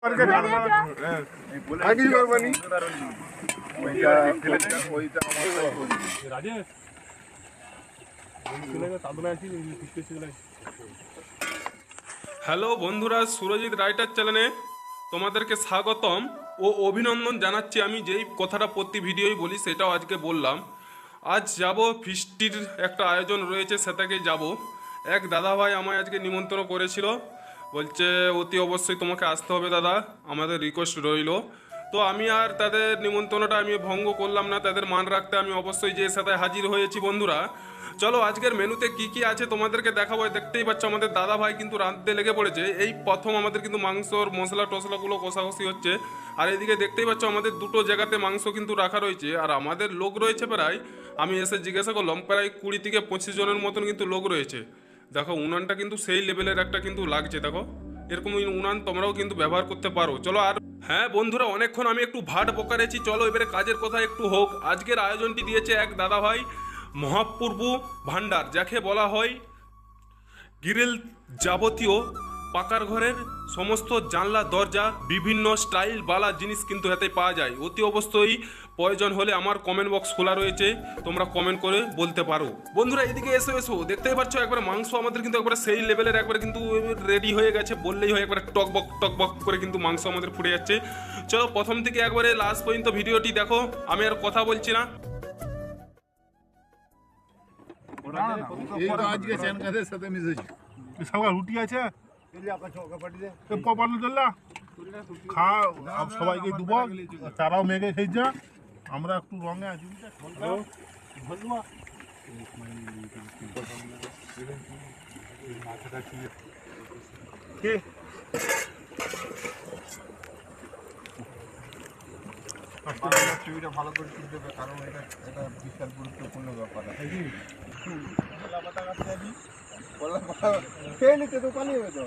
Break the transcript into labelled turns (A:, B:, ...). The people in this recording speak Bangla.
A: হ্যালো বন্ধুরা, সুরজিৎ রাইটার চ্যানেলে তোমাদেরকে স্বাগতম ও অভিনন্দন জানাচ্ছি। আমি যেই কথাটা প্রতি ভিডিওই বলি সেটাও আজকে বললাম। আজ যাব, ফিস্টির একটা আয়োজন রয়েছে, সেটাকে যাব। এক দাদাভাই আমায় আজকে নিমন্ত্রণ করেছিল, বলছে অতি অবশ্যই তোমাকে আসতে হবে দাদা, আমাদের রিকোয়েস্ট রইল। তো আমি আর তাদের নিমন্ত্রণটা আমি ভঙ্গ করলাম না, তাদের মান রাখতে আমি অবশ্যই যে সাথে হাজির হয়েছি। বন্ধুরা চলো আজকের মেনুতে কি কি আছে তোমাদেরকে দেখাবো। দেখতেই পাচ্ছ আমাদের দাদা ভাই কিন্তু রাঁধতে লেগে পড়েছে। এই প্রথম আমাদের কিন্তু মাংসর মশলা টসলাগুলো কষাকষি হচ্ছে। আর এদিকে দেখতেই পাচ্ছ আমাদের দুটো জায়গাতে মাংস কিন্তু রাখা রয়েছে। আর আমাদের লোক রয়েছে প্রায়, আমি এসে জিজ্ঞাসা করলাম, প্রায় 20 থেকে 25 জনের মতন কিন্তু লোক রয়েছে। দেখো উনানটা কিন্তু সেই লেভেলের একটা কিন্তু লাগছে। দেখো এরকম উনান তোমরাও কিন্তু ব্যবহার করতে পারো। চলো। আর হ্যাঁ বন্ধুরা, অনেকক্ষণ আমি একটু ভাট বকারেছি, চলো এবারে কাজের কথা একটু হোক। আজকের আয়োজনটি দিয়েছে এক দাদা ভাই, মহাপ্রভু ভান্ডার, যাকে বলা হয় গ্রিল, যাবতীয় পাকার ঘরের সমস্ত জানলা দরজা বিভিন্ন স্টাইল বালা জিনিস কিন্তু এতে পাওয়া যায়। অতি অবশ্যই প্রয়োজন হলে আমার কমেন্ট বক্স খোলা রয়েছে, তোমরা কমেন্ট করে বলতে পারো। বন্ধুরা এদিকে এসো এসো, দেখতেই পাচ্ছ একবার মাংস আমাদের কিন্তু একবার সেই লেভেলের একবার কিন্তু রেডি হয়ে গেছে বললেই হয়। একবার টকবক করে কিন্তু মাংস আমাদের ফুটে যাচ্ছে। চলো প্রথম থেকে একবারে লাস্ট পর্যন্ত ভিডিওটি দেখো, আমি আর কথা বলছি না।
B: রুটি আছে, খা সবাইকে দেবো, তারাও মেঘে খেয়েছে, আমরা একটু রঙে আছি। ছবিটা ভালো করে তুলতে হবে, কারণ এটা বিশাল গুরুত্বপূর্ণ ব্যাপার। খেয়ে নিতে তো পানি হবে তো।